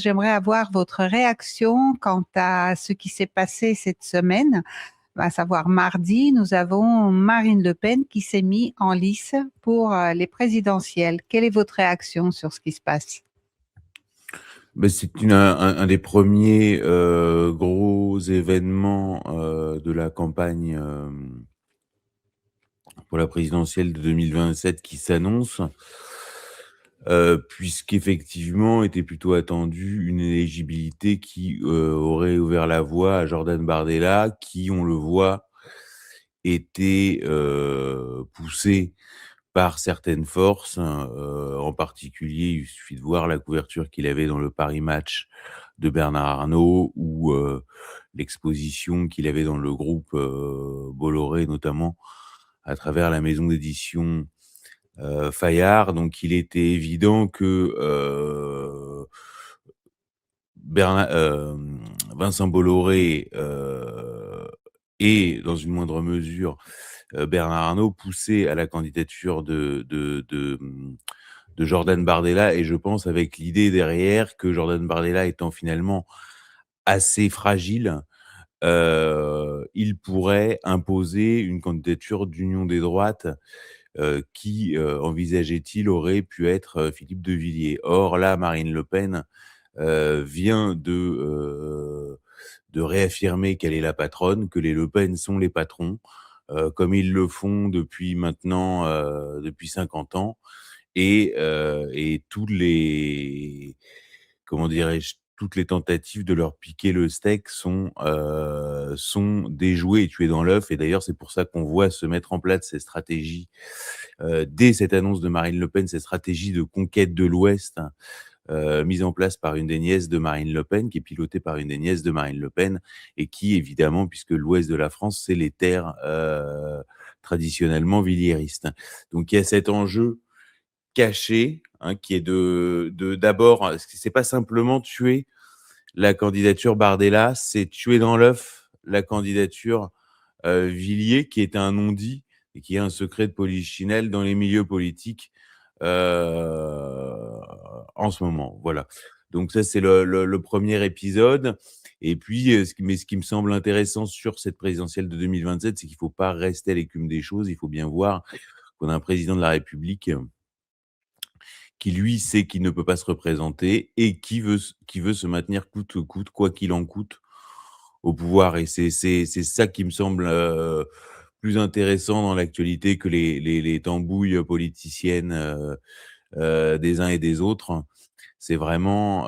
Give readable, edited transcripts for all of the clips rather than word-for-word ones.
j'aimerais avoir votre réaction quant à ce qui s'est passé cette semaine. À savoir mardi, nous avons Marine Le Pen qui s'est mise en lice pour les présidentielles. Quelle est votre réaction sur ce qui se passe? Ben, c'est un des premiers gros événements de la campagne pour la présidentielle de 2027 qui s'annonce, puisqu'effectivement était plutôt attendue une éligibilité qui aurait ouvert la voie à Jordan Bardella, qui, on le voit, était poussé par certaines forces, en particulier, il suffit de voir la couverture qu'il avait dans le Paris Match de Bernard Arnault ou l'exposition qu'il avait dans le groupe Bolloré, notamment à travers la maison d'édition Fayard. Donc il était évident que Vincent Bolloré et, dans une moindre mesure, Bernard Arnault poussait à la candidature de Jordan Bardella, et je pense avec l'idée derrière que Jordan Bardella étant finalement assez fragile, il pourrait imposer une candidature d'union des droites qui, envisageait-il, aurait pu être Philippe de Villiers. Or là, Marine Le Pen vient de réaffirmer qu'elle est la patronne, que les Le Pen sont les patrons, comme ils le font depuis maintenant depuis 50 ans, et comment dirais-je, toutes les tentatives de leur piquer le steak sont déjouées et tuées dans l'œuf. Et d'ailleurs, c'est pour ça qu'on voit se mettre en place ces stratégies dès cette annonce de Marine Le Pen, ces stratégies de conquête de l'Ouest, mise en place par une des nièces de Marine Le Pen, qui est pilotée par une des nièces de Marine Le Pen, et qui, évidemment, puisque l'ouest de la France, c'est les terres traditionnellement villiéristes. Donc il y a cet enjeu caché, qui est d'abord, c'est pas simplement tuer la candidature Bardella, c'est tuer dans l'œuf la candidature Villiers, qui est un non-dit et qui est un secret de polichinelle dans les milieux politiques en ce moment. Voilà. Donc ça, c'est le premier épisode. Et puis, ce qui me semble intéressant sur cette présidentielle de 2027, c'est qu'il ne faut pas rester à l'écume des choses. Il faut bien voir qu'on a un président de la République qui, lui, sait qu'il ne peut pas se représenter et qui veut se maintenir coûte que coûte, quoi qu'il en coûte, au pouvoir. Et c'est ça qui me semble plus intéressant dans l'actualité que les tambouilles politiciennes des uns et des autres. C'est vraiment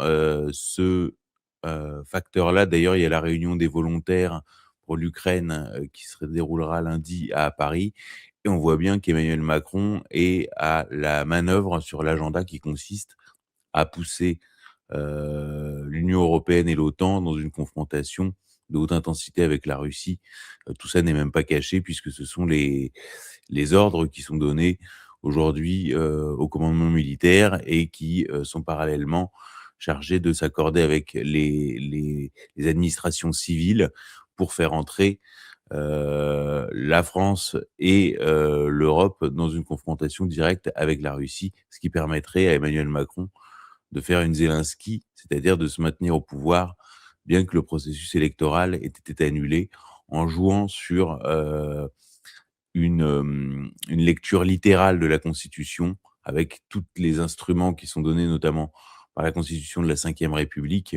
ce facteur-là. D'ailleurs, il y a la réunion des volontaires pour l'Ukraine qui se déroulera lundi à Paris. Et on voit bien qu'Emmanuel Macron est à la manœuvre sur l'agenda qui consiste à pousser l'Union européenne et l'OTAN dans une confrontation de haute intensité avec la Russie. Tout ça n'est même pas caché, puisque ce sont les ordres qui sont donnés aujourd'hui au commandement militaire et qui sont parallèlement chargés de s'accorder avec les administrations civiles pour faire entrer la France et l'Europe dans une confrontation directe avec la Russie, ce qui permettrait à Emmanuel Macron de faire une Zelensky, c'est-à-dire de se maintenir au pouvoir, bien que le processus électoral ait été annulé, en jouant sur une lecture littérale de la Constitution, avec tous les instruments qui sont donnés notamment par la Constitution de la Ve République,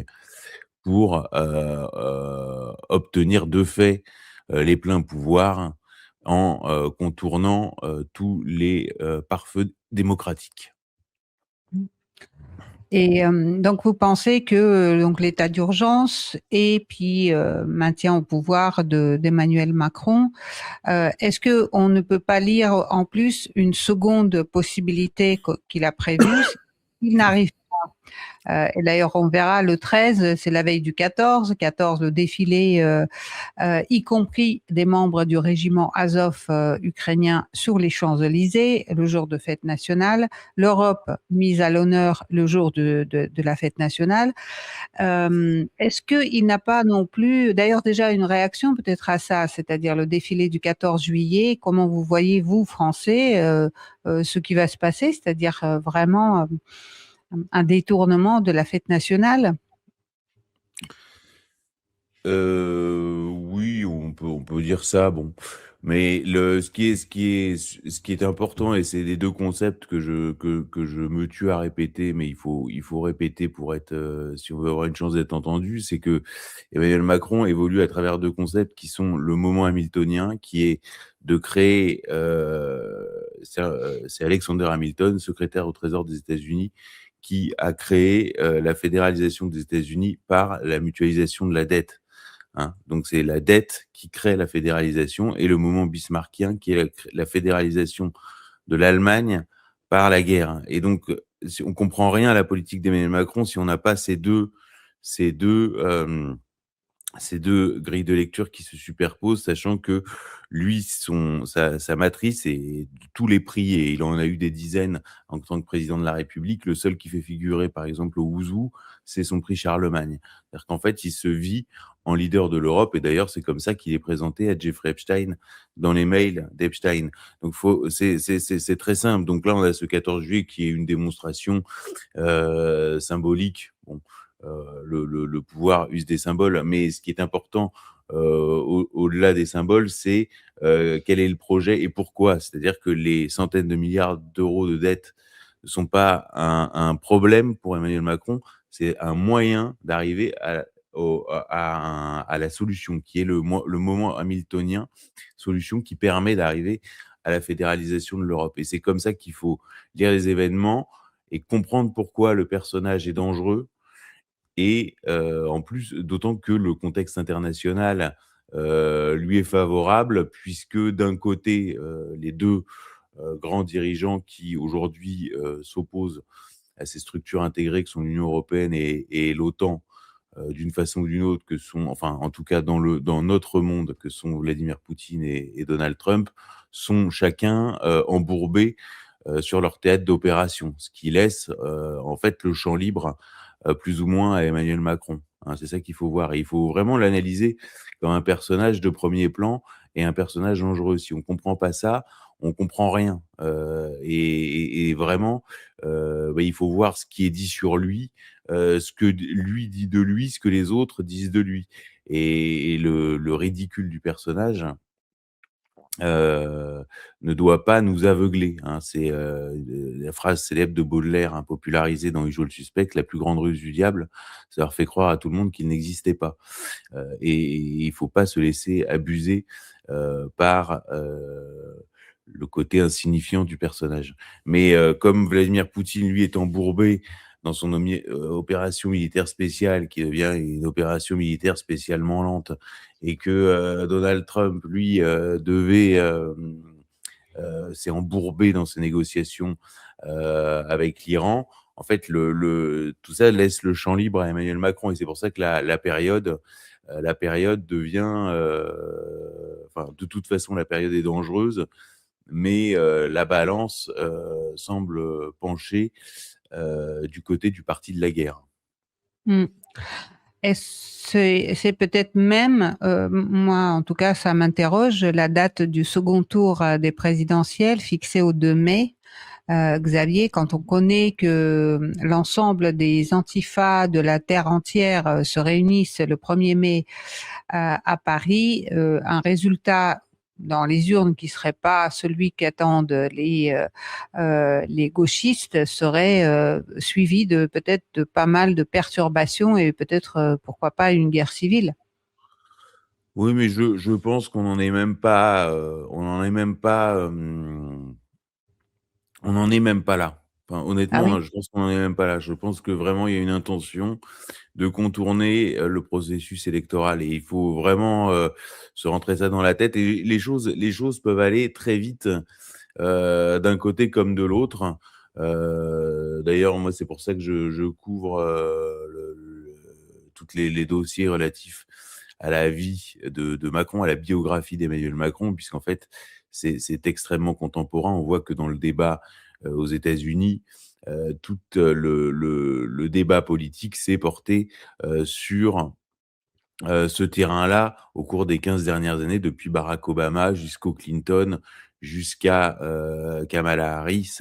pour obtenir de fait les pleins pouvoirs en contournant tous les pare-feux démocratiques. Et donc vous pensez que donc l'état d'urgence et puis maintien au pouvoir d'Emmanuel Macron, est-ce que on ne peut pas lire en plus une seconde possibilité qu'il a prévue s'il n'arrive pas? Et d'ailleurs, on verra le 13, c'est la veille du 14. 14, le défilé, y compris des membres du régiment Azov ukrainien sur les Champs-Élysées, le jour de fête nationale. L'Europe mise à l'honneur le jour de la fête nationale. Est-ce qu'il n'a pas non plus, d'ailleurs déjà une réaction peut-être à ça, c'est-à-dire le défilé du 14 juillet, comment vous voyez, vous, Français, ce qui va se passer, c'est-à-dire vraiment un détournement de la fête nationale? Oui, on peut dire ça, bon. Mais ce qui est important, et c'est les 2 concepts que je me tue à répéter, mais il faut répéter pour être, si on veut avoir une chance d'être entendu, c'est que Emmanuel Macron évolue à travers 2 concepts qui sont le moment hamiltonien, qui est de créer, c'est Alexander Hamilton, secrétaire au Trésor des États-Unis, qui a créé, la fédéralisation des États-Unis par la mutualisation de la dette. Hein. Donc c'est la dette qui crée la fédéralisation, et le moment bismarckien qui est la fédéralisation de l'Allemagne par la guerre. Hein. Et donc, on comprend rien à la politique d'Emmanuel Macron si on n'a pas ces deux, euh, ces 2 grilles de lecture qui se superposent, sachant que lui, sa matrice est de tous les prix, et il en a eu des dizaines en tant que président de la République. Le seul qui fait figurer, par exemple, au Ouzou, c'est son prix Charlemagne. C'est-à-dire qu'en fait, il se vit en leader de l'Europe, et d'ailleurs, c'est comme ça qu'il est présenté à Jeffrey Epstein dans les mails d'Epstein. Donc, c'est très simple. Donc là, on a ce 14 juillet qui est une démonstration symbolique. Bon, le pouvoir use des symboles, mais ce qui est important, au-delà des symboles, c'est quel est le projet et pourquoi. C'est-à-dire que les centaines de milliards d'euros de dette ne sont pas un problème pour Emmanuel Macron, c'est un moyen d'arriver à la solution, qui est le moment hamiltonien, solution qui permet d'arriver à la fédéralisation de l'Europe. Et c'est comme ça qu'il faut lire les événements et comprendre pourquoi le personnage est dangereux. Et en plus, d'autant que le contexte international, lui est favorable, puisque d'un côté, les 2 grands dirigeants qui aujourd'hui, s'opposent à ces structures intégrées que sont l'Union européenne et l'OTAN, d'une façon ou d'une autre, que sont, enfin, en tout cas dans notre monde, que sont Vladimir Poutine et Donald Trump, sont chacun, embourbés, sur leur théâtre d'opération. Ce qui laisse, en fait, le champ libre, plus ou moins, à Emmanuel Macron. Hein. C'est ça qu'il faut voir. Et il faut vraiment l'analyser comme un personnage de premier plan et un personnage dangereux. Si on comprend pas ça, on comprend rien. Et vraiment, il faut voir ce qui est dit sur lui, ce que lui dit de lui, ce que les autres disent de lui. Et le ridicule du personnage, heu, ne doit pas nous aveugler, hein. C'est, la phrase célèbre de Baudelaire, hein, popularisée dans Hugo le suspect: «La plus grande ruse du diable, c'est d'avoir fait croire à tout le monde qu'il n'existait pas». Et il faut pas se laisser abuser, par, le côté insignifiant du personnage. Mais, comme Vladimir Poutine, lui, est embourbé dans son opération militaire spéciale, qui devient une opération militaire spécialement lente, et que, Donald Trump, lui, s'est embourbé dans ses négociations, avec l'Iran. En fait, tout ça laisse le champ libre à Emmanuel Macron, et c'est pour ça que la période devient, enfin, de toute façon, la période est dangereuse, mais la balance, semble pencher, du côté du parti de la guerre. Mmh. Et c'est peut-être même, moi en tout cas ça m'interroge, la date du second tour, des présidentielles fixée au 2 mai. Xavier, quand on connaît que l'ensemble des antifas de la terre entière, se réunissent le 1er mai, à Paris, un résultat dans les urnes qui serait pas celui qu'attendent les gauchistes serait, suivi de peut-être de pas mal de perturbations et peut-être, pourquoi pas une guerre civile? Oui, mais je pense qu'on n'en est même pas, on n'en est même pas là. Enfin, Ah honnêtement, oui? je pense qu'on n'en est même pas là. Je pense que vraiment il y a une intention de contourner, le processus électoral, et il faut vraiment, se rentrer ça dans la tête, et les choses peuvent aller très vite, d'un côté comme de l'autre. D'ailleurs, moi, c'est pour ça que je couvre, toutes les dossiers relatifs à la vie de Macron, à la biographie d'Emmanuel Macron, puisqu'en fait, c'est extrêmement contemporain. On voit que dans le débat, aux États-Unis, tout, le débat politique s'est porté, sur, ce terrain-là au cours des 15 dernières années, depuis Barack Obama jusqu'au Clinton, jusqu'à Kamala Harris,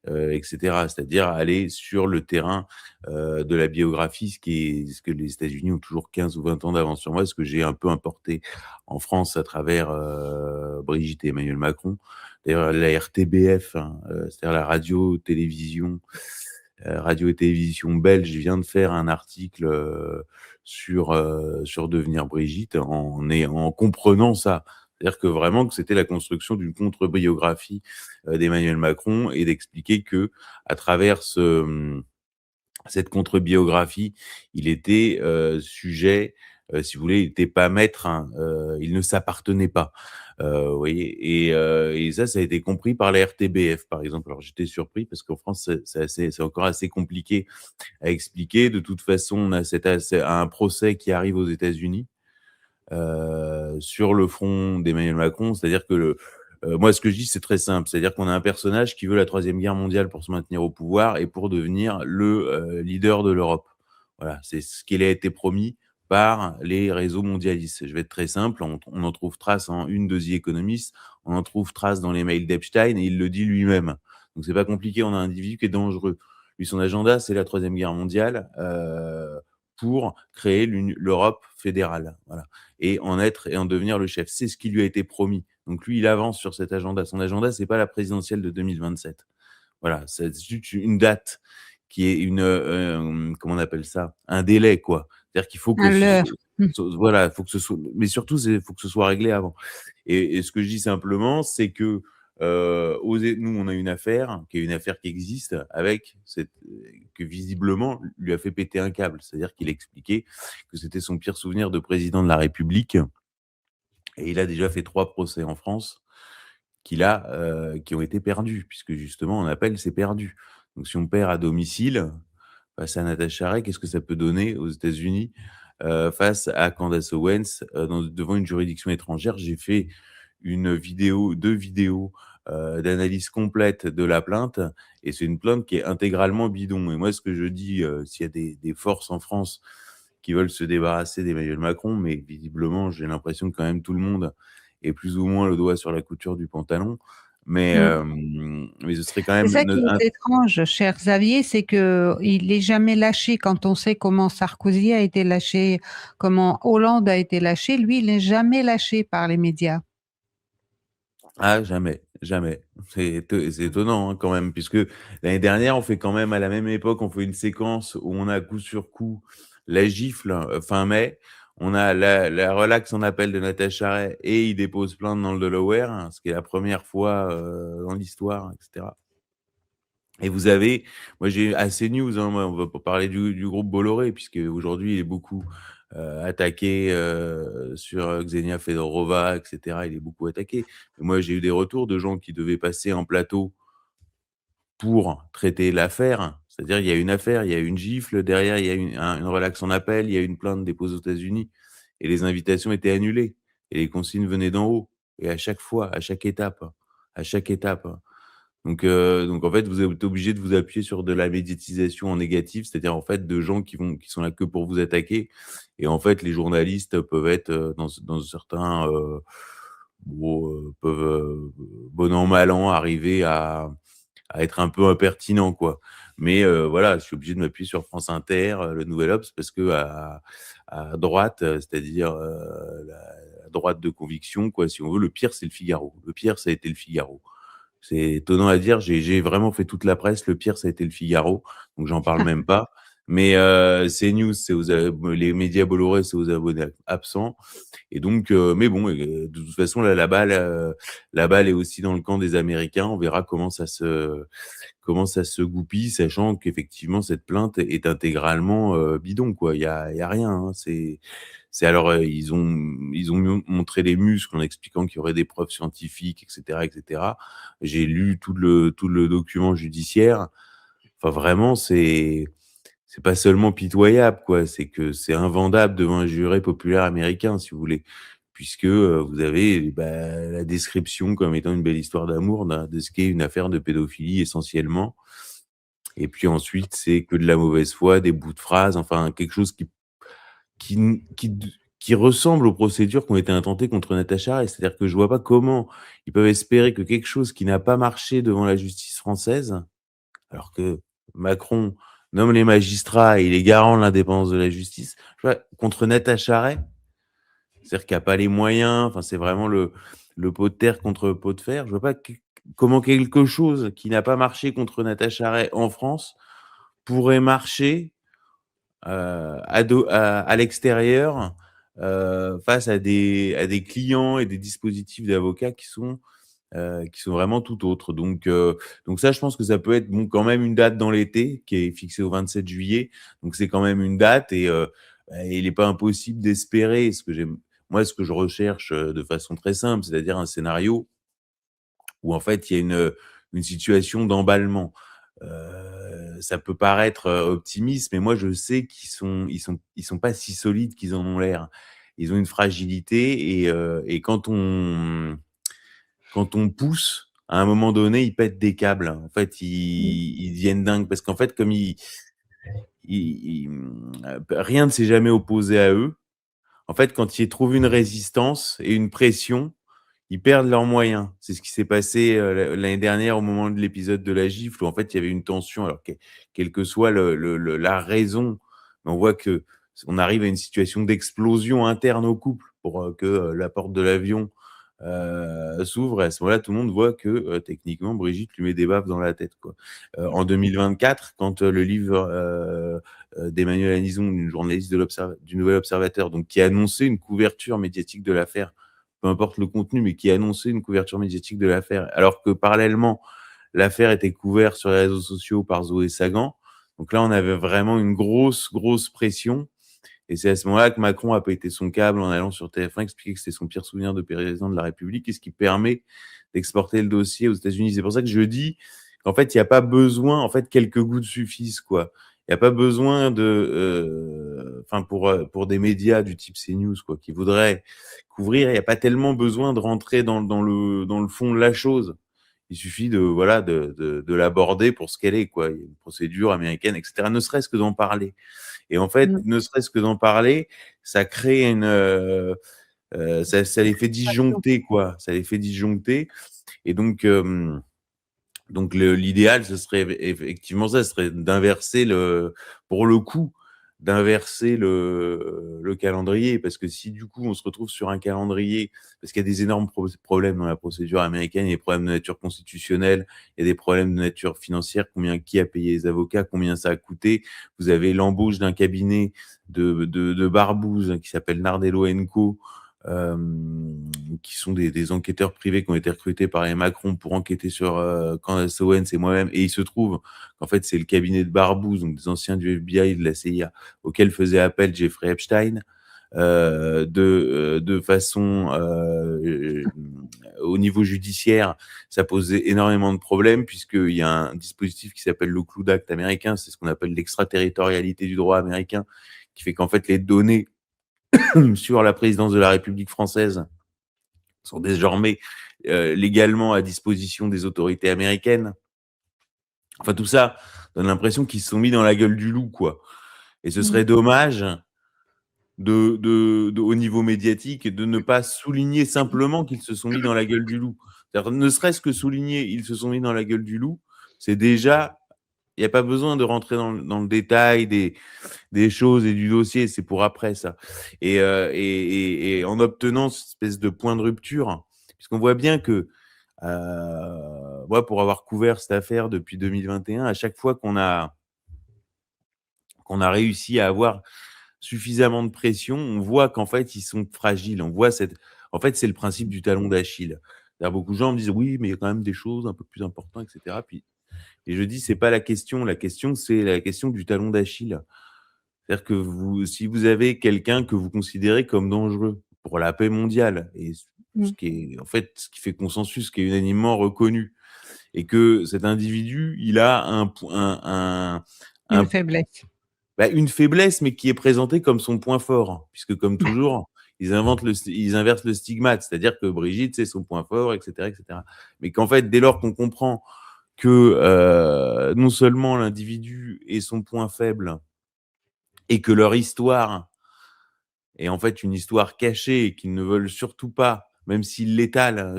etc. C'est-à-dire aller sur le terrain de la biographie, ce que les États-Unis ont toujours 15 ou 20 ans d'avance sur moi, ce que j'ai un peu importé en France à travers Brigitte et Emmanuel Macron. D'ailleurs, la RTBF, hein, c'est-à-dire la radio et télévision belge, vient de faire un article sur devenir Brigitte en comprenant ça. C'est-à-dire que vraiment que c'était la construction d'une contre-biographie d'Emmanuel Macron et d'expliquer que à travers cette contre-biographie, il était sujet, si vous voulez, il n'était pas maître, hein, il ne s'appartenait pas. Vous voyez, et ça a été compris par la RTBF, par exemple. Alors j'étais surpris parce qu'en France, c'est encore assez compliqué à expliquer. De toute façon, on a un procès qui arrive aux États-Unis sur le front d'Emmanuel Macron. C'est-à-dire que moi, ce que je dis, c'est très simple. C'est-à-dire qu'on a un personnage qui veut la Troisième Guerre mondiale pour se maintenir au pouvoir et pour devenir le leader de l'Europe. Voilà, c'est ce qu'il a été promis par les réseaux mondialistes. Je vais être très simple, on en trouve trace en une de The Economist, on en trouve trace dans les mails d'Epstein et il le dit lui-même. Donc c'est pas compliqué, on a un individu qui est dangereux. Lui, son agenda, c'est la Troisième Guerre mondiale pour créer l'Europe fédérale. Voilà. Et en devenir le chef. C'est ce qui lui a été promis. Donc lui, il avance sur cet agenda. Son agenda, c'est pas la présidentielle de 2027. Voilà, c'est juste une date qui est comment on appelle ça? Un délai, quoi. C'est-à-dire qu'il faut que À l'heure. voilà, faut que ce soit, mais surtout, faut que ce soit réglé avant. Et ce que je dis simplement, c'est que nous, on a une affaire qui est une affaire qui existe avec que visiblement lui a fait péter un câble. C'est-à-dire qu'il expliquait que c'était son pire souvenir de président de la République. Et il a déjà fait 3 procès en France qui ont été perdus, puisque justement, en appel, c'est perdu. Donc, si on perd à domicile, face à Natasha Ray, qu'est-ce que ça peut donner aux États-Unis face à Candace Owens devant une juridiction étrangère? J'ai fait 2 vidéos d'analyse complète de la plainte, et c'est une plainte qui est intégralement bidon. Et moi, ce que je dis, s'il y a des forces en France qui veulent se débarrasser d'Emmanuel Macron, mais visiblement, j'ai l'impression que quand même tout le monde est plus ou moins le doigt sur la couture du pantalon. Mais, Mm. mais ce serait quand C'est même ça qui est étrange, cher Xavier, c'est que il est jamais lâché. Quand on sait comment Sarkozy a été lâché, comment Hollande a été lâché, lui, il n'est jamais lâché par les médias. Ah, jamais, jamais. C'est étonnant, hein, quand même, puisque l'année dernière, on fait quand même à la même époque, on fait une séquence où on a coup sur coup la gifle fin mai, on a la relax en appel de Natacha Ray et il dépose plainte dans le Delaware, hein, ce qui est la première fois dans l'histoire, etc. Et vous avez, moi j'ai assez news, hein, moi, on va pas parler du groupe Bolloré, puisque aujourd'hui il est beaucoup attaqué sur Xenia Fedorova, etc. Il est beaucoup attaqué. Mais moi j'ai eu des retours de gens qui devaient passer en plateau pour traiter l'affaire. C'est-à-dire il y a une affaire, il y a une gifle, derrière il y a une relaxe en appel, il y a une plainte déposée aux États-Unis, et les invitations étaient annulées. Et les consignes venaient d'en haut. Et à chaque fois, à chaque étape. Donc en fait, vous êtes obligé de vous appuyer sur de la médiatisation en négatif, c'est-à-dire en fait de gens qui sont là que pour vous attaquer. Et en fait, les journalistes peuvent être dans certains peuvent bon an mal an arriver à être un peu impertinents, quoi. Mais voilà, je suis obligé de m'appuyer sur France Inter, le Nouvel Obs, parce que à droite, c'est-à-dire la droite de conviction, quoi, si on veut, le pire c'est le Figaro. Le pire, ça a été le Figaro. C'est étonnant à dire, j'ai vraiment fait toute la presse. Le pire, ça a été le Figaro, donc j'en parle même pas. Mais CNews, les médias Bolloré, c'est aux abonnés absents. Et donc, mais bon, de toute façon, là, la balle est aussi dans le camp des Américains. On verra comment ça se goupille, sachant qu'effectivement cette plainte est intégralement bidon, quoi. Il y a rien, hein. C'est alors ils ont montré les muscles en expliquant qu'il y aurait des preuves scientifiques, etc., etc. J'ai lu tout le document judiciaire. Enfin vraiment, c'est pas seulement pitoyable, quoi. C'est que c'est invendable devant un juré populaire américain, si vous voulez, puisque vous avez la description comme étant une belle histoire d'amour de ce qu'est une affaire de pédophilie essentiellement. Et puis ensuite, c'est que de la mauvaise foi, des bouts de phrases, enfin quelque chose qui qui ressemblent aux procédures qui ont été intentées contre Natacha Arey. C'est-à-dire que je vois pas comment ils peuvent espérer que quelque chose qui n'a pas marché devant la justice française, alors que Macron nomme les magistrats et il est garant de l'indépendance de la justice, je vois, contre Natacha Arey, c'est-à-dire qu'il n'y a pas les moyens, enfin, c'est vraiment le pot de terre contre le pot de fer. Je vois pas comment quelque chose qui n'a pas marché contre Natacha Arey en France pourrait marcher à l'extérieur face à des clients et des dispositifs d'avocats qui sont vraiment tout autres. Donc ça, je pense que ça peut être bon, quand même une date dans l'été qui est fixée au 27 juillet. Donc c'est quand même une date et il n'est pas impossible d'espérer moi, ce que je recherche de façon très simple, c'est-à-dire un scénario où en fait il y a une situation d'emballement. Ça peut paraître optimiste, mais moi je sais ils sont pas si solides qu'ils en ont l'air. Ils ont une fragilité et quand on pousse, à un moment donné, ils pètent des câbles. En fait, Mm. ils deviennent dingues parce qu'en fait, comme rien ne s'est jamais opposé à eux. En fait, quand ils trouvent une résistance et une pression, ils perdent leurs moyens. C'est ce qui s'est passé l'année dernière au moment de l'épisode de la gifle où en fait il y avait une tension. Alors quelle que soit la raison, on voit que on arrive à une situation d'explosion interne au couple pour que la porte de l'avion s'ouvre. Et à ce moment-là, tout le monde voit que techniquement Brigitte lui met des baffes dans la tête, quoi. En 2024, quand le livre d'Emmanuel Anison, une journaliste du Nouvel Observateur, donc qui a annoncé une couverture médiatique de l'affaire, peu importe le contenu, mais qui a annoncé une couverture médiatique de l'affaire, alors que parallèlement, l'affaire était couverte sur les réseaux sociaux par Zoé Sagan. Donc là, on avait vraiment une grosse pression. Et c'est à ce moment-là que Macron a pété son câble en allant sur TF1 expliquer que c'était son pire souvenir de président de la République et ce qui permet d'exporter le dossier aux États-Unis. C'est pour ça que je dis qu'en fait, il n'y a pas besoin, en fait, quelques gouttes suffisent, quoi. Il n'y a pas besoin pour des médias du type CNews, quoi, qui voudraient couvrir, il n'y a pas tellement besoin de rentrer dans le fond de la chose. Il suffit de l'aborder pour ce qu'elle est, quoi. Il y a une procédure américaine, etc. Ne serait-ce que d'en parler. Et en fait, Mm. ne serait-ce que d'en parler, ça crée ça les fait disjoncter, quoi. Ça les fait disjoncter. Et donc l'idéal, ce serait effectivement ça, ce serait pour le coup, d'inverser le calendrier. Parce que si du coup, on se retrouve sur un calendrier, parce qu'il y a des énormes problèmes dans la procédure américaine, il y a des problèmes de nature constitutionnelle, il y a des problèmes de nature financière, qui a payé les avocats, combien ça a coûté. Vous avez l'embauche d'un cabinet de Barbouze qui s'appelle Nardello Co, qui sont des enquêteurs privés qui ont été recrutés par les Macron pour enquêter sur Candace Owens et moi-même. Et il se trouve qu'en fait, c'est le cabinet de Barbouze, donc des anciens du FBI et de la CIA, auquel faisait appel Jeffrey Epstein, de façon au niveau judiciaire, ça posait énormément de problèmes puisqu'il y a un dispositif qui s'appelle le Cloud Act américain, c'est ce qu'on appelle l'extraterritorialité du droit américain, qui fait qu'en fait les données sur la présidence de la République française sont désormais légalement à disposition des autorités américaines. Enfin, tout ça donne l'impression qu'ils se sont mis dans la gueule du loup, quoi. Et ce Mm. serait dommage au niveau médiatique de ne pas souligner simplement qu'ils se sont mis dans la gueule du loup. C'est-à-dire, ne serait-ce que souligner ils se sont mis dans la gueule du loup, c'est déjà, il n'y a pas besoin de rentrer dans le détail des choses et du dossier, c'est pour après ça. Et en obtenant cette espèce de point de rupture, puisqu'on voit bien que moi, pour avoir couvert cette affaire depuis 2021, à chaque fois qu'on a réussi à avoir suffisamment de pression, on voit qu'en fait, ils sont fragiles. En fait, c'est le principe du talon d'Achille. Beaucoup de gens me disent oui, mais il y a quand même des choses un peu plus importantes, etc. Et je dis, c'est pas la question. La question, c'est la question du talon d'Achille. C'est-à-dire que si vous avez quelqu'un que vous considérez comme dangereux pour la paix mondiale, et ce Mm. qui est, en fait, ce qui fait consensus, ce qui est unanimement reconnu, et que cet individu, il a Une un faiblesse. une faiblesse, mais qui est présentée comme son point fort, puisque comme toujours, ils inversent le stigmate, c'est-à-dire que Brigitte, c'est son point fort, etc., etc. Mais qu'en fait, dès lors qu'on comprend que non seulement l'individu est son point faible, et que leur histoire est en fait une histoire cachée et qu'ils ne veulent surtout pas, même s'ils l'étalent,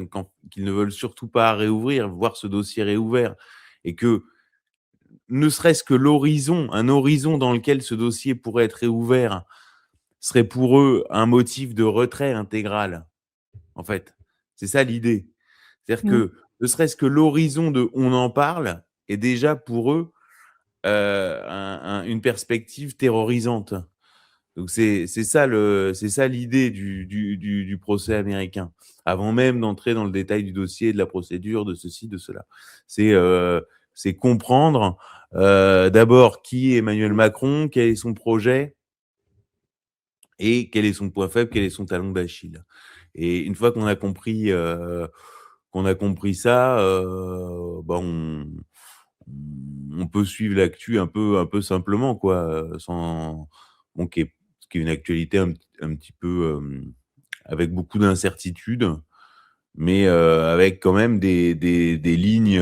qu'ils ne veulent surtout pas réouvrir, voir ce dossier réouvert, et que ne serait-ce que un horizon dans lequel ce dossier pourrait être réouvert, serait pour eux un motif de retrait intégral, en fait. C'est ça l'idée. C'est-à-dire Mm. que ne serait-ce que l'horizon de on en parle est déjà pour eux une perspective terrorisante. Donc c'est ça l'idée du procès américain, avant même d'entrer dans le détail du dossier, de la procédure, de ceci, de cela. C'est comprendre d'abord qui est Emmanuel Macron, quel est son projet et quel est son point faible, quel est son talon d'Achille. Et une fois qu'on a compris ça, bah on peut suivre l'actu un peu simplement, quoi, sans bon, qui est une actualité un petit peu avec beaucoup d'incertitudes, mais avec quand même des lignes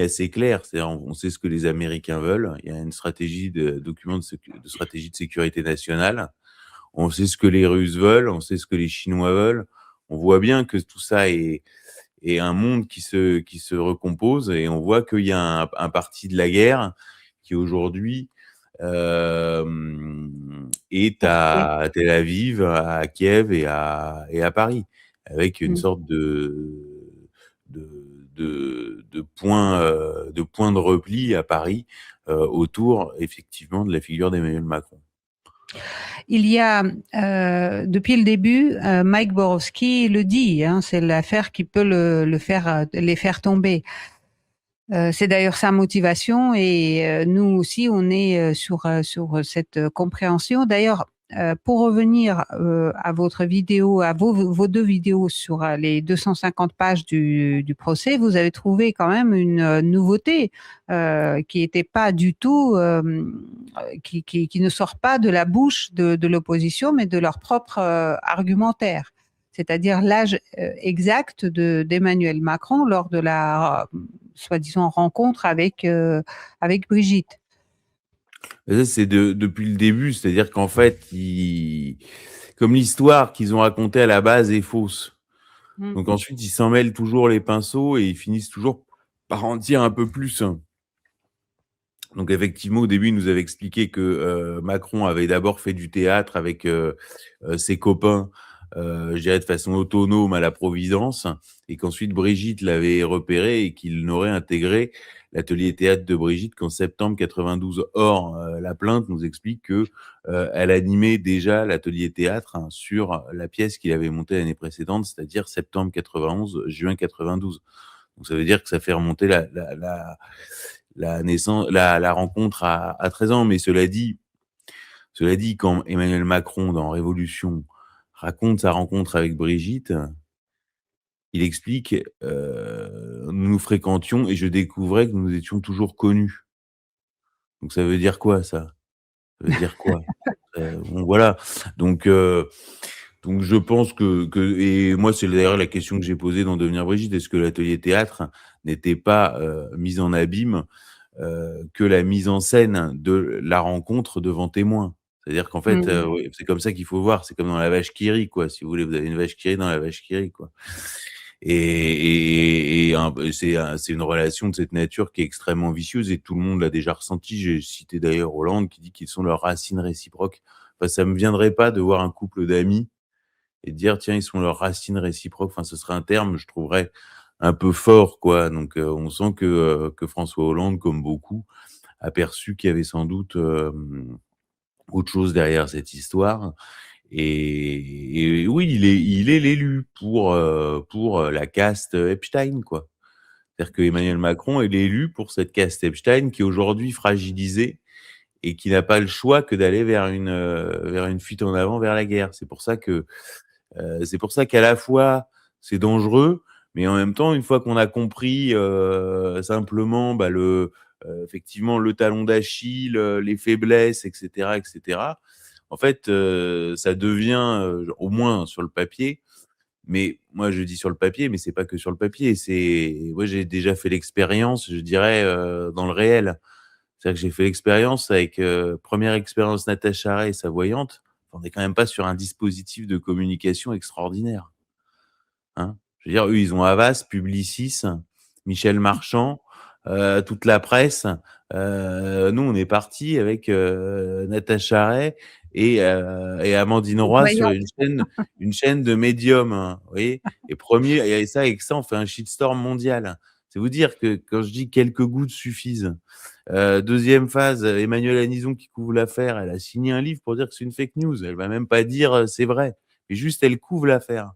assez claires. C'est-à-dire, on sait ce que les Américains veulent. Il y a une stratégie document de stratégie de sécurité nationale. On sait ce que les Russes veulent, on sait ce que les Chinois veulent. On voit bien que tout ça est un monde qui se recompose, et on voit qu'il y a un parti de la guerre qui aujourd'hui est Parfait. à Tel Aviv, à Kiev et à Paris, avec une Mm. sorte de, de point de repli à Paris autour effectivement de la figure d'Emmanuel Macron. Il y a, depuis le début, Mike Borowski le dit, hein, c'est l'affaire qui peut les faire tomber. C'est d'ailleurs sa motivation, et nous aussi, on est sur cette compréhension. D'ailleurs, pour revenir à votre vidéo, à vos deux vidéos sur les 250 pages du procès, vous avez trouvé quand même une nouveauté qui n'était pas du tout, qui ne sort pas de la bouche de l'opposition, mais de leur propre argumentaire. C'est-à-dire l'âge exact d'Emmanuel Macron lors de la soi-disant rencontre avec Brigitte. Et ça, c'est depuis le début, c'est-à-dire qu'en fait, comme l'histoire qu'ils ont racontée à la base est fausse. Mm. Donc ensuite, ils s'en mêlent toujours les pinceaux et ils finissent toujours par en dire un peu plus. Donc effectivement, au début, il nous avait expliqué que Macron avait d'abord fait du théâtre avec ses copains, je dirais de façon autonome à la Providence, et qu'ensuite Brigitte l'avait repéré et qu'il n'aurait intégré l'atelier théâtre de Brigitte qu'en septembre 92. Or, la plainte nous explique que elle animait déjà l'atelier théâtre sur la pièce qu'il avait montée l'année précédente, c'est-à-dire septembre 91, juin 92. Donc ça veut dire que ça fait remonter la rencontre à 13 ans. Mais cela dit, quand Emmanuel Macron, dans Révolution, raconte sa rencontre avec Brigitte, il explique nous nous fréquentions et je découvrais que nous étions toujours connus. Donc ça veut dire quoi, ça? Ça veut dire quoi? Bon, voilà. Donc, je pense et moi, c'est d'ailleurs la question que j'ai posée dans Devenir Brigitte. Est-ce que l'atelier théâtre n'était pas mis en abîme que la mise en scène de la rencontre devant témoins? C'est-à-dire qu'en fait, Mm. oui, c'est comme ça qu'il faut voir. C'est comme dans la vache qui rit, quoi. Si vous voulez, vous avez une vache qui rit dans la vache qui rit, quoi. C'est une relation de cette nature qui est extrêmement vicieuse, et tout le monde l'a déjà ressenti. J'ai cité d'ailleurs Hollande qui dit qu'ils sont leurs racines réciproques. Enfin, ça me viendrait pas de voir un couple d'amis et de dire tiens, ils sont leurs racines réciproques. Enfin, ce serait un terme, je trouverais un peu fort, quoi. Donc on sent que François Hollande, comme beaucoup, a perçu qu'il y avait sans doute autre chose derrière cette histoire. Et oui, il est l'élu pour la caste Epstein, quoi. C'est-à-dire que Emmanuel Macron est l'élu pour cette caste Epstein qui est aujourd'hui fragilisée et qui n'a pas le choix que d'aller vers une fuite en avant vers la guerre. C'est pour ça qu'à la fois c'est dangereux, mais en même temps, une fois qu'on a compris simplement effectivement le talon d'Achille, les faiblesses, etc., etc., en fait, ça devient au moins sur le papier. Mais moi, je dis sur le papier, mais c'est pas que sur le papier. Moi, j'ai déjà fait l'expérience, je dirais, dans le réel. C'est-à-dire que j'ai fait l'expérience avec première expérience Natacha Ray, sa voyante. On n'est quand même pas sur un dispositif de communication extraordinaire. Hein. Je veux dire, eux, ils ont Havas, Publicis, Michel Marchand, toute la presse. Nous, on est parti avec Natacha Ray et Amandine Roy sur Voyons. une chaîne de médium. Hein, vous voyez, et premier, et ça, avec ça, on fait un shitstorm mondial. C'est vous dire que quand je dis quelques gouttes suffisent. Deuxième phase, Emmanuel Anison qui couvre l'affaire, elle a signé un livre pour dire que c'est une fake news. Elle va même pas dire c'est vrai, mais juste elle couvre l'affaire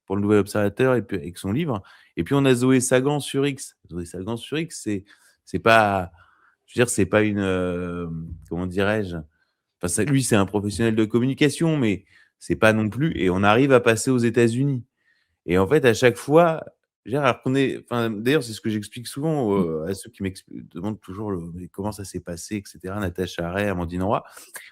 pour le Nouvel Observateur et puis avec son livre. Et puis on a Zoé Sagan sur X. Zoé Sagan sur X, c'est pas, je veux dire, c'est pas une, comment dirais-je, enfin ça, lui c'est un professionnel de communication, mais c'est pas non plus. Et on arrive à passer aux États-Unis. Et en fait, à chaque fois, je veux dire, alors qu'on est, enfin, d'ailleurs, c'est ce que j'explique souvent à ceux qui demandent toujours mais comment ça s'est passé, etc. Natacha Ray, Amandine Roy.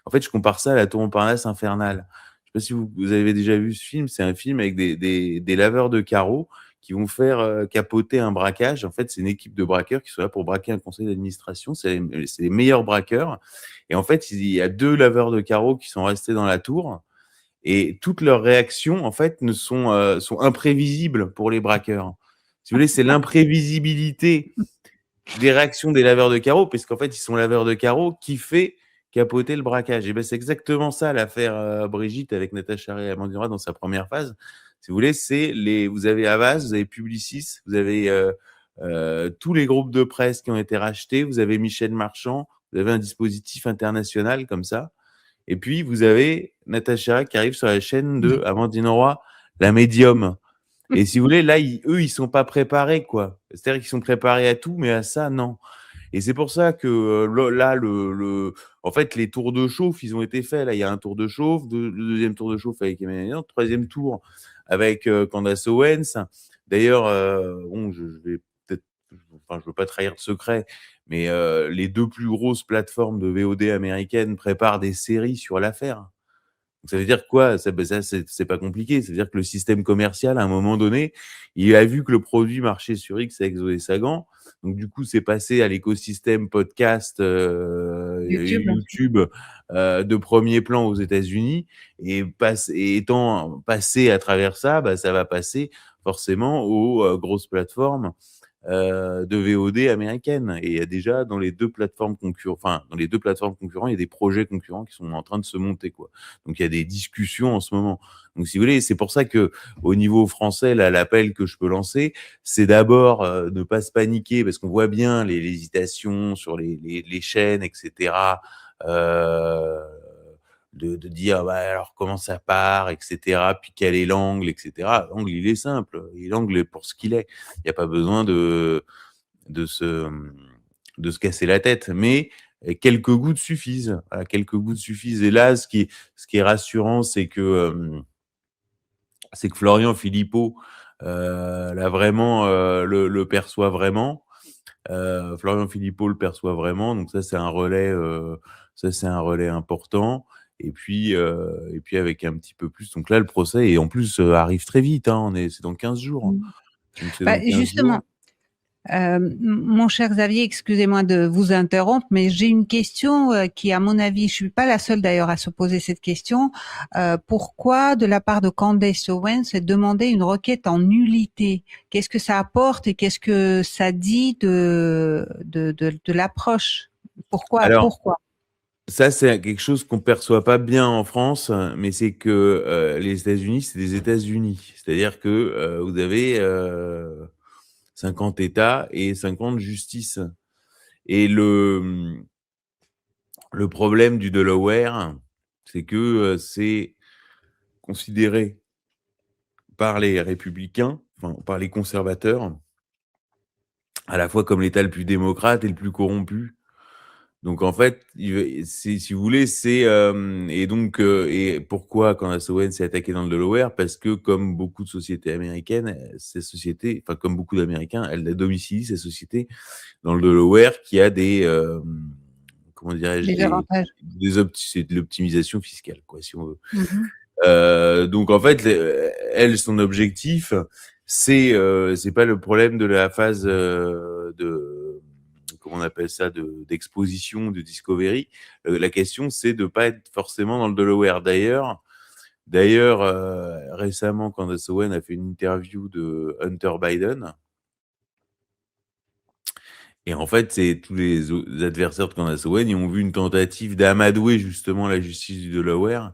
En fait, je compare ça à la Tour Montparnasse infernale. Je sais pas si vous avez déjà vu ce film. C'est un film avec des laveurs de carreaux qui vont faire capoter un braquage. En fait, c'est une équipe de braqueurs qui sont là pour braquer un conseil d'administration. C'est les meilleurs braqueurs. Et en fait, il y a 2 laveurs de carreaux qui sont restés dans la tour. Et toutes leurs réactions, en fait, sont imprévisibles pour les braqueurs. Si vous voulez, c'est l'imprévisibilité des réactions des laveurs de carreaux, parce qu'en fait, ils sont laveurs de carreaux, qui fait capoter le braquage. Et ben, c'est exactement ça l'affaire Brigitte avec Natacha Ray et Amandine Roy dans sa première phase. Si vous voulez, vous avez Havas, vous avez Publicis, vous avez tous les groupes de presse qui ont été rachetés, vous avez Michel Marchand, vous avez un dispositif international comme ça. Et puis, vous avez Natacha Ray qui arrive sur la chaîne de Amandine Roy, la médium. Et si vous voulez, là, eux, ils sont pas préparés, quoi. C'est-à-dire qu'ils sont préparés à tout, mais à ça, non. Et c'est pour ça que là, en fait, les tours de chauffe, ils ont été faits. Là, il y a un tour de chauffe, le deuxième tour de chauffe avec Emmanuel, le troisième tour avec Candace Owens. D'ailleurs, bon, je vais peut-être, enfin, je veux pas trahir de secret, mais les 2 plus grosses plateformes de VOD américaines préparent des séries sur l'affaire. Donc ça veut dire quoi? Ça, ben ça c'est pas compliqué. Ça veut dire que le système commercial, à un moment donné, il a vu que le produit marchait sur X avec Zoé Sagan. Donc du coup, c'est passé à l'écosystème podcast, YouTube. YouTube, de premier plan aux États-Unis et étant passé à travers ça, bah, ça va passer forcément aux grosses plateformes de VOD américaines. Et il y a déjà dans les 2 plateformes concurrentes, enfin dans les 2 plateformes concurrentes, il y a des projets concurrents qui sont en train de se monter, quoi. Donc il y a des discussions en ce moment. Donc si vous voulez, c'est pour ça que au niveau français, là, l'appel que je peux lancer, c'est d'abord ne pas se paniquer parce qu'on voit bien les hésitations sur les chaînes, etc. Euh, de dire bah, alors comment ça part, etc. Puis quel est l'angle, etc. L'angle, il est simple. Et l'angle est pour ce qu'il est. Il n'y a pas besoin de se, de se casser la tête. Mais quelques gouttes suffisent. Voilà, quelques gouttes suffisent. Et là, ce qui est rassurant, c'est que Florian Philippot là vraiment le perçoit vraiment. Florian Philippot le perçoit vraiment. Donc ça, c'est un relais. Ça, c'est un relais important. Et puis avec un petit peu plus. Donc là, le procès et en plus arrive très vite. Hein, c'est dans 15 jours. Donc c'est Bah, dans 15 jours. justement, mon cher Xavier, excusez-moi de vous interrompre, mais j'ai une question qui, à mon avis, je suis pas la seule d'ailleurs à se poser cette question. Pourquoi, de la part de Candace Owens, est demandé une requête en nullité? Qu'est-ce que ça apporte et qu'est-ce que ça dit de l'approche? Pourquoi? Alors, ça, c'est quelque chose qu'on perçoit pas bien en France, mais c'est que les États-Unis, c'est des États-Unis. C'est-à-dire que vous avez 50 États et 50 justices. Et le problème du Delaware, c'est que c'est considéré par les républicains, enfin, par les conservateurs, à la fois comme l'État le plus démocrate et le plus corrompu. Donc en fait, si vous voulez, et donc et pourquoi Candace Owens s'est attaquée dans le Delaware? Parce que comme beaucoup de sociétés américaines, ces sociétés, enfin comme beaucoup d'Américains, elle domicilient ces sociétés dans le Delaware qui a des comment dirais-je Les avantages. c'est de l'optimisation fiscale, quoi, si on veut. Donc en fait, elle, son objectif, c'est pas le problème de la phase de comment on appelle ça, d'exposition, de discovery. La question, c'est de pas être forcément dans le Delaware. D'ailleurs, récemment, Candace Owen a fait une interview de Hunter Biden. Et en fait, c'est tous les adversaires de Candace Owen, ils ont vu une tentative d'amadouer justement la justice du Delaware,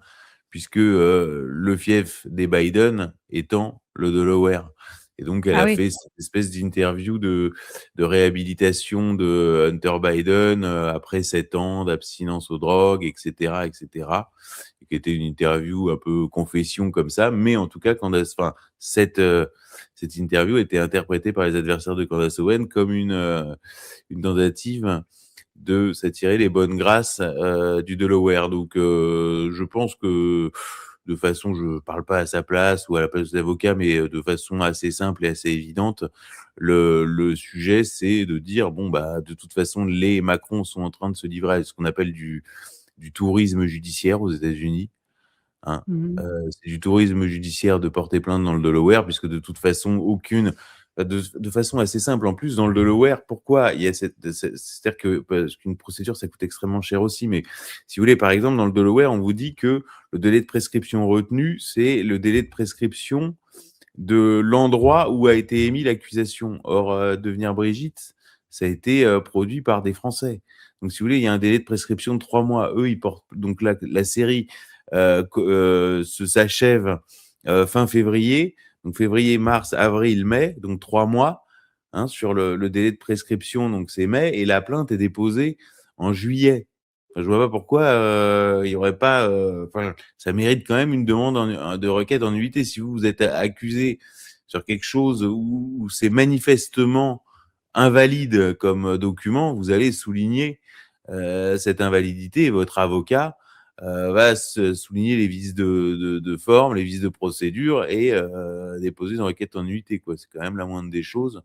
puisque le fief des Biden étant le Delaware. Et donc, elle Ah a oui. fait cette espèce d'interview de réhabilitation de Hunter Biden après 7 ans d'abstinence aux drogues, etc., etc., et qui était une interview un peu confession comme ça. Mais en tout cas, cette interview était interprétée par les adversaires de Candace Owen comme une tentative de s'attirer les bonnes grâces du Delaware. Donc, je pense que de façon, je parle pas à sa place ou à la place des avocats, mais de façon assez simple et assez évidente, le sujet, c'est de dire, bon, bah, de toute façon, les Macron sont en train de se livrer à ce qu'on appelle du tourisme judiciaire aux États-Unis. Hein. Mhm. C'est du tourisme judiciaire de porter plainte dans le Delaware, puisque de toute façon, de façon assez simple. En plus, dans le Delaware, pourquoi il y a c'est-à-dire que, parce qu'une procédure, ça coûte extrêmement cher aussi, mais si vous voulez, par exemple, dans le Delaware, on vous dit que le délai de prescription retenu, c'est le délai de prescription de l'endroit où a été émis l'accusation. Or, Devenir Brigitte, ça a été produit par des Français. Donc, si vous voulez, il y a un délai de prescription de 3 mois. Eux, ils portent donc la série s'achève fin février. Donc, février, mars, avril, mai, donc 3 mois hein, sur le délai de prescription. Donc, c'est mai et la plainte est déposée en juillet. Enfin, je vois pas pourquoi il y aurait pas. Enfin, ça mérite quand même une demande de requête en nullité. Si vous êtes accusé sur quelque chose où c'est manifestement invalide comme document, vous allez souligner cette invalidité et votre avocat va souligner les vices de forme, les vices de procédure et déposer une requête en nullité, quoi. C'est quand même la moindre des choses.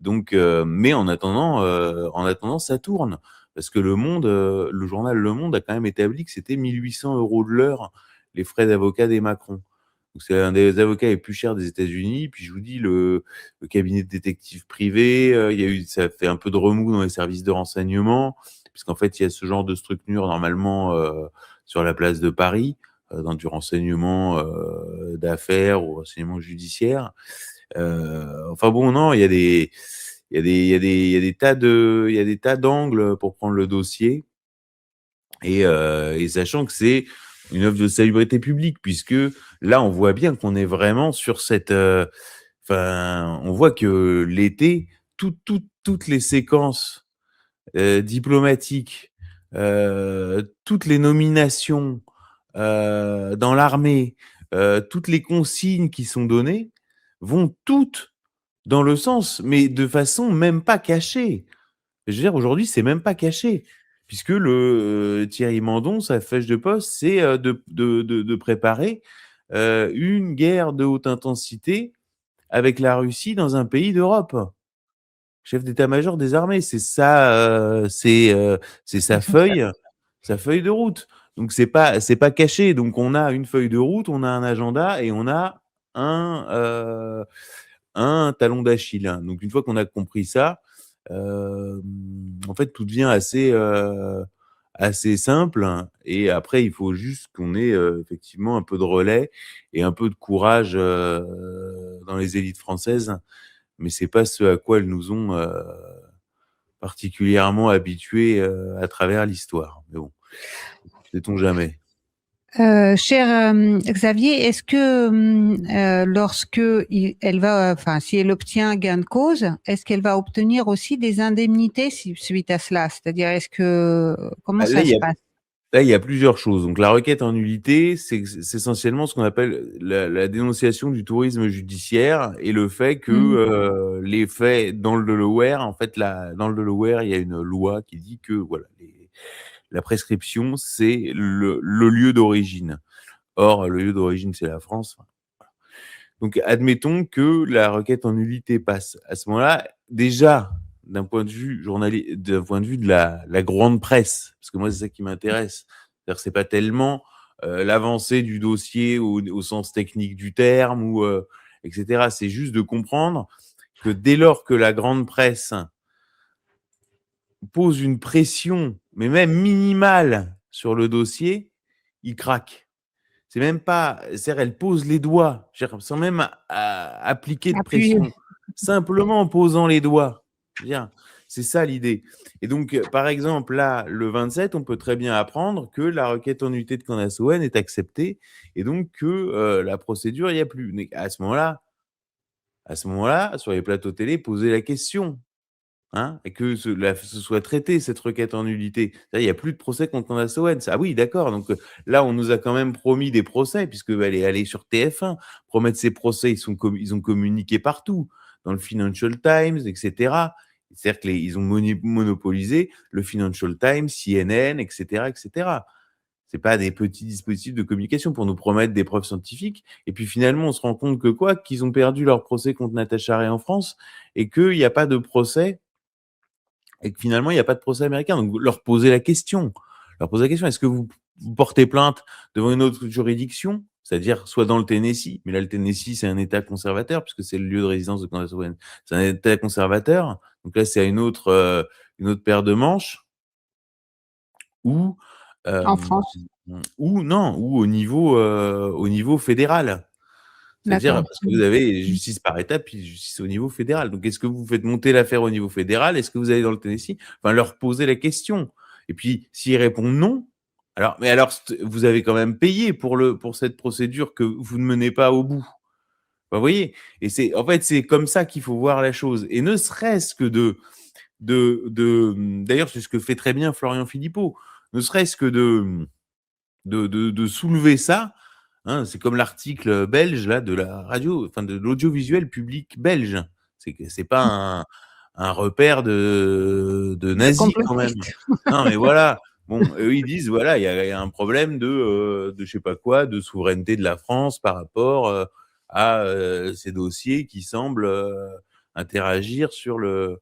Donc, mais en attendant, ça tourne. Parce que le journal Le Monde a quand même établi que c'était 1800 € de l'heure, les frais d'avocat des Macron. Donc, c'est un des avocats les plus chers des États-Unis. Puis, je vous dis, le cabinet de détectives privés, ça fait un peu de remous dans les services de renseignement, puisqu'en fait, il y a ce genre de structure normalement sur la place de Paris, dans du renseignement d'affaires ou renseignement judiciaire. Enfin bon, non, il y a des tas d'angles pour prendre le dossier et sachant que c'est une œuvre de salubrité publique, puisque là, on voit bien qu'on est vraiment sur on voit que l'été, toutes les séquences diplomatiques, toutes les nominations dans l'armée, toutes les consignes qui sont données vont toutes dans le sens, mais de façon même pas cachée. Je veux dire, aujourd'hui, c'est même pas caché, puisque Thierry Mandon, sa fiche de poste, c'est de préparer une guerre de haute intensité avec la Russie dans un pays d'Europe. Chef d'état-major des armées, c'est ça, c'est sa feuille de route. Donc c'est pas caché. Donc on a une feuille de route, on a un agenda et on a un euh, un talon d'Achille. Donc une fois qu'on a compris ça, en fait tout devient assez simple. Et après il faut juste qu'on ait effectivement un peu de relais et un peu de courage dans les élites françaises. Mais c'est pas ce à quoi elles nous ont particulièrement habitués à travers l'histoire. Mais bon, sait-on jamais. Cher Xavier, est-ce que lorsque elle va, enfin, si elle obtient gain de cause, est-ce qu'elle va obtenir aussi des indemnités suite à cela? C'est-à-dire, comment Bah, ça se passe? Là, il y a plusieurs choses. Donc, la requête en nullité, c'est essentiellement ce qu'on appelle la dénonciation du tourisme judiciaire et le fait que Mhm. les faits dans le Delaware, en fait, dans le Delaware, il y a une loi qui dit que voilà, la prescription, c'est le lieu d'origine. Or, le lieu d'origine, c'est la France. Donc, admettons que la requête en nullité passe. À ce moment-là, déjà, d'un point de vue d'un point de vue de la grande presse, parce que moi, c'est ça qui m'intéresse. C'est-à-dire, c'est pas tellement l'avancée du dossier au sens technique du terme ou etc. C'est juste de comprendre que dès lors que la grande presse pose une pression, mais même minimale, sur le dossier, il craque. C'est même pas, c'est-à-dire, elle pose les doigts, sans même appliquer de Appui. pression, simplement en posant les doigts. Je veux dire, c'est ça l'idée. Et donc, par exemple, là, le 27, on peut très bien apprendre que la requête en nullité de Candace Owen est acceptée et donc que la procédure, il n'y a plus. Mais à ce moment-là, sur les plateaux télé, posez la question. Hein, et que ce soit traité, cette requête en nullité. Il n'y a plus de procès contre Candace Owens. Ah oui, d'accord. Donc là, on nous a quand même promis des procès, puisqu'elle est allée sur TF1. Promettre ces procès, ils ont communiqué partout, dans le Financial Times, etc. C'est-à-dire qu'ils ont monopolisé le Financial Times, CNN, etc., etc. C'est pas des petits dispositifs de communication pour nous promettre des preuves scientifiques. Et puis finalement, on se rend compte que qu'ils ont perdu leur procès contre Natacha Ray en France et qu'il n'y a pas de procès et que finalement, il n'y a pas de procès américain. Donc, leur poser la question. Est-ce que vous portez plainte devant une autre juridiction, c'est-à-dire soit dans le Tennessee, mais là, le Tennessee, c'est un État conservateur, puisque c'est le lieu de résidence de Candace Owen. C'est un État conservateur. Donc là, c'est une autre paire de manches. Ou, En France. ou au niveau fédéral. C'est-à-dire, D'accord. parce que vous avez justice par étape, puis justice au niveau fédéral. Donc, est-ce que vous faites monter l'affaire au niveau fédéral? Est-ce que vous allez dans le Tennessee? Enfin, leur poser la question. Et puis, s'ils répondent non, alors, vous avez quand même payé pour cette procédure que vous ne menez pas au bout. Enfin, vous voyez? Et en fait, c'est comme ça qu'il faut voir la chose. Et ne serait-ce que d'ailleurs, c'est ce que fait très bien Florian Philippot. Ne serait-ce que de soulever ça. Hein, c'est comme l'article belge là de la radio, enfin de l'audiovisuel public belge. C'est pas un repère de De nazis quand même. complotiste. Non mais voilà. Bon, eux ils disent voilà, il y a un problème de je sais pas quoi, de souveraineté de la France par rapport à ces dossiers qui semblent interagir sur le.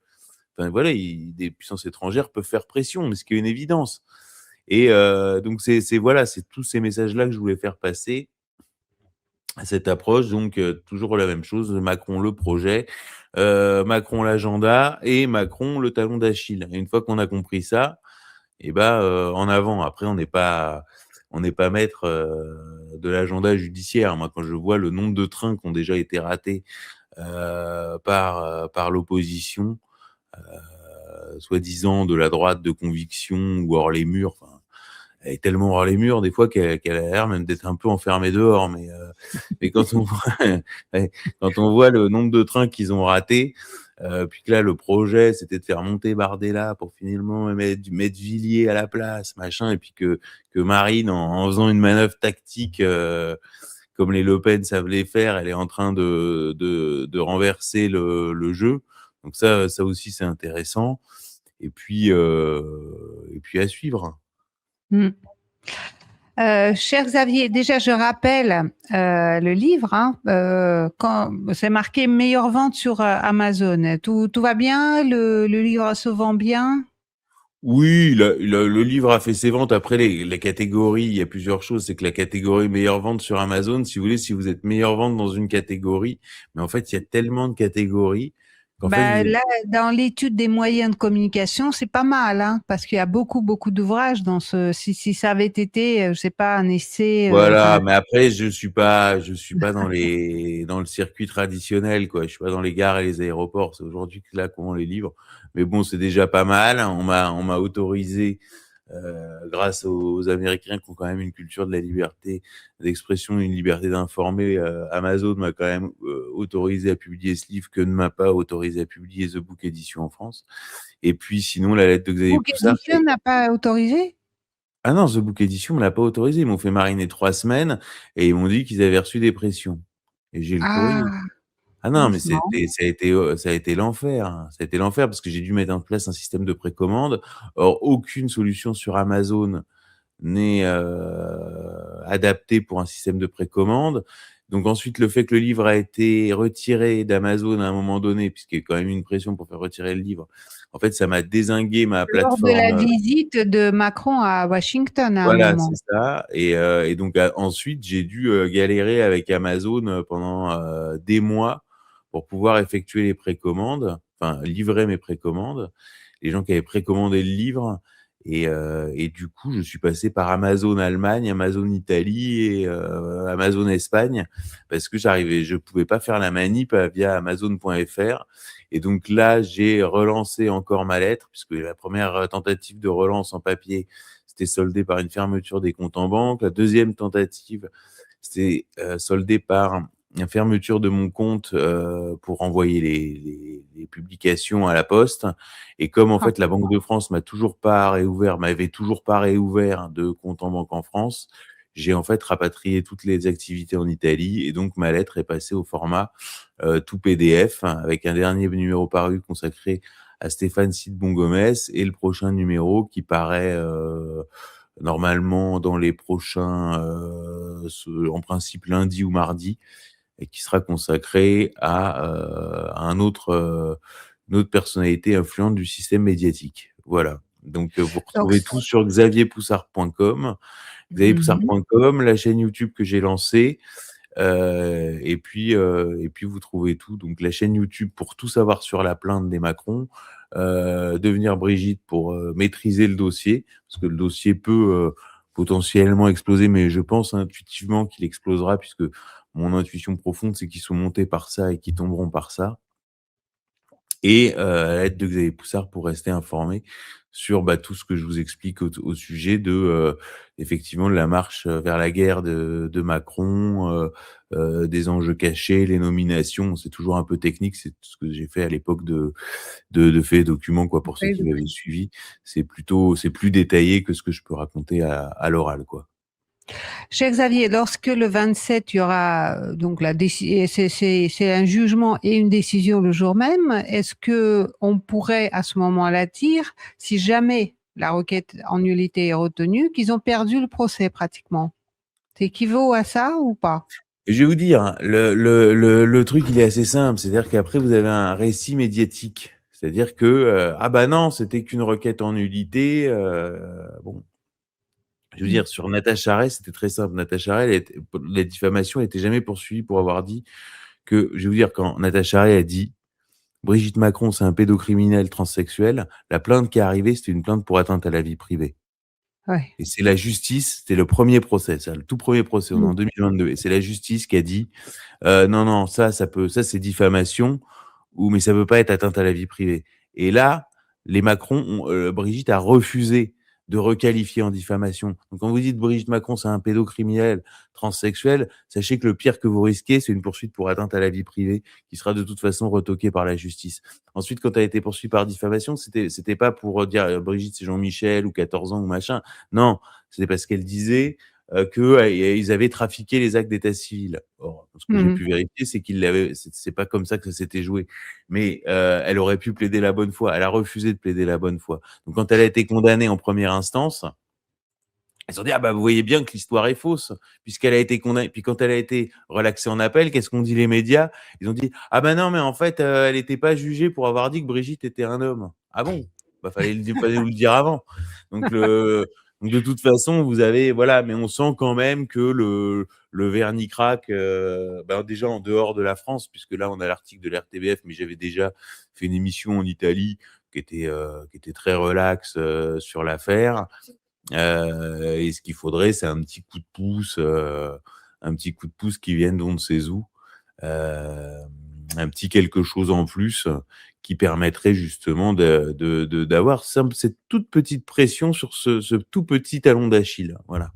Enfin voilà, des puissances étrangères peuvent faire pression, mais ce qui est une évidence. Et donc voilà, c'est tous ces messages-là que je voulais faire passer à cette approche. Donc toujours la même chose, Macron le projet, Macron l'agenda et Macron le talon d'Achille. Et une fois qu'on a compris ça, et ben en avant. Après, on n'est pas maître de l'agenda judiciaire. Moi, quand je vois le nombre de trains qui ont déjà été ratés par l'opposition, soi-disant de la droite de conviction ou hors les murs. Enfin, elle est tellement hors les murs des fois qu'elle a l'air même d'être un peu enfermée dehors. Mais quand on voit, quand on voit le nombre de trains qu'ils ont ratés, puis que là le projet c'était de faire monter Bardella pour finalement mettre Villiers à la place, machin, et puis que Marine en faisant une manœuvre tactique comme les Le Pen savent les faire, elle est en train de renverser le jeu. Donc ça aussi c'est intéressant. Et puis à suivre. Mm. Cher Xavier, déjà je rappelle le livre, hein, quand c'est marqué meilleure vente sur Amazon. Tout va bien, le livre se vend bien. Oui, le livre a fait ses ventes. Après, les catégories, il y a plusieurs choses. C'est que la catégorie meilleure vente sur Amazon, si vous voulez, si vous êtes meilleure vente dans une catégorie, mais en fait, il y a tellement de catégories qu'en fait, Ben là, dans l'étude des moyens de communication, c'est pas mal, hein, parce qu'il y a beaucoup d'ouvrages dans ce. Si ça avait été, je sais pas, un essai, voilà. enfin. Mais après, je suis pas dans dans le circuit traditionnel, quoi. Je suis pas dans les gares et les aéroports. C'est aujourd'hui que là qu'on vend les livres. Mais bon, c'est déjà pas mal. On m'a autorisé grâce aux Américains qui ont quand même une culture de la liberté d'expression, une liberté d'informer. Amazon m'a quand même autorisé à publier ce livre que ne m'a pas autorisé à publier The Book Edition en France. Et puis sinon, la lettre de Xavier Book Poussard. Edition n'a pas autorisé? Ah non, The Book Edition me l'a pas autorisé. Ils m'ont fait mariner 3 semaines et ils m'ont dit qu'ils avaient reçu des pressions. Et j'ai le courrier. Ah, Ah non, mais c'est marrant. ça a été l'enfer, hein. Ça a été l'enfer parce que j'ai dû mettre en place un système de précommande. Or, aucune solution sur Amazon n'est adapté pour un système de précommande. Donc ensuite, le fait que le livre a été retiré d'Amazon à un moment donné, puisqu'il y a quand même eu une pression pour faire retirer le livre, en fait, ça m'a dézingué ma Lors de la plateforme. visite de Macron à Washington à un Voilà, moment. c'est ça. Et donc ensuite, j'ai dû galérer avec Amazon pendant des mois pour pouvoir effectuer les précommandes, enfin livrer mes précommandes. les gens qui avaient précommandé le livre. Et du coup, je suis passé par Amazon Allemagne, Amazon Italie et Amazon Espagne, parce que je pouvais pas faire la manip via Amazon.fr. Et donc là, j'ai relancé encore ma lettre, puisque la première tentative de relance en papier, c'était soldé par une fermeture des comptes en banque. La deuxième tentative, c'était soldé par une fermeture de mon compte pour envoyer les publications à la poste. Et comme en Ah, fait la Banque de France m'avait toujours pas réouvert de compte en banque en France, j'ai en fait rapatrié toutes les activités en Italie et donc ma lettre est passée au format tout PDF avec un dernier numéro paru consacré à Stéphane Cide-Bongomès et le prochain numéro qui paraît normalement dans les prochains, en principe lundi ou mardi, et qui sera consacré à une autre personnalité influente du système médiatique. Voilà. Donc, vous donc, retrouvez tout sur xavierpoussard.com. mhm. Xavierpoussard.com, la chaîne YouTube que j'ai lancée, et puis vous trouvez tout. Donc la chaîne YouTube pour tout savoir sur la plainte des Macron, devenir Brigitte pour maîtriser le dossier, parce que le dossier peut potentiellement exploser, mais je pense intuitivement qu'il explosera, puisque mon intuition profonde, c'est qu'ils sont montés par ça et qu'ils tomberont par ça. Et à l'aide de Xavier Poussard pour rester informé sur, tout ce que je vous explique au sujet de, effectivement, de la marche vers la guerre de Macron, des enjeux cachés, les nominations. C'est toujours un peu technique, c'est ce que j'ai fait à l'époque de Faits et Documents, quoi, pour ceux qui m'avaient suivi. C'est plus détaillé que ce que je peux raconter à l'oral, quoi. Cher Xavier, lorsque le 27, il y aura donc la décision, c'est un jugement et une décision le jour même, est-ce que on pourrait à ce moment-là dire, si jamais la requête en nullité est retenue, qu'ils ont perdu le procès pratiquement? Ça équivaut à ça ou pas? Et je vais vous dire, hein, le truc, il est assez simple. C'est-à-dire qu'après, vous avez un récit médiatique. C'est-à-dire que, ah bah non, c'était qu'une requête en nullité. Bon, je veux Mmh. dire, sur Natacha Arès, c'était très simple. Natacha Arès, la diffamation n'était jamais poursuivie pour avoir dit que, je vais vous dire, quand Natacha Arès a dit Brigitte Macron, c'est un pédocriminel transsexuel, la plainte qui est arrivée, c'était une plainte pour atteinte à la vie privée. Ouais. Et c'est la justice, c'était le premier procès, ça, le tout premier procès, on est Mmh. en 2022. Et c'est la justice qui a dit non, non, ça c'est diffamation, ou mais ça peut pas être atteinte à la vie privée. Et là, les Macron, Brigitte a refusé de requalifier en diffamation. Donc quand vous dites Brigitte Macron, c'est un pédocriminel transsexuel, sachez que le pire que vous risquez, c'est une poursuite pour atteinte à la vie privée, qui sera de toute façon retoquée par la justice. Ensuite, quand elle a été poursuivie par diffamation, c'était pas pour dire Brigitte c'est Jean-Michel ou 14 ans ou machin. Non, c'était parce qu'elle disait qu'ils avaient trafiqué les actes d'état civil. Or, ce que j'ai Mmh. pu vérifier, c'est qu'ils l'avaient. C'est pas comme ça que ça s'était joué. Mais elle aurait pu plaider la bonne foi. Elle a refusé de plaider la bonne foi. Donc, quand elle a été condamnée en première instance, ils se sont dit ah bah vous voyez bien que l'histoire est fausse puisqu'elle a été condamnée. Puis quand elle a été relaxée en appel, qu'est-ce qu'ont dit les médias? Ils ont dit ah bah non mais en fait elle n'était pas jugée pour avoir dit que Brigitte était un homme. Ah bon? Bah fallait vous le dire avant. Donc donc de toute façon vous avez voilà, mais on sent quand même que le vernis craque déjà en dehors de la France, puisque là on a l'article de l'RTBF, mais j'avais déjà fait une émission en Italie qui était très relax sur l'affaire. Et ce qu'il faudrait, c'est un petit coup de pouce qui vienne d'on ne sait où, heu, un petit quelque chose en plus qui permettrait justement d'avoir cette toute petite pression sur ce tout petit talon d'Achille. Voilà.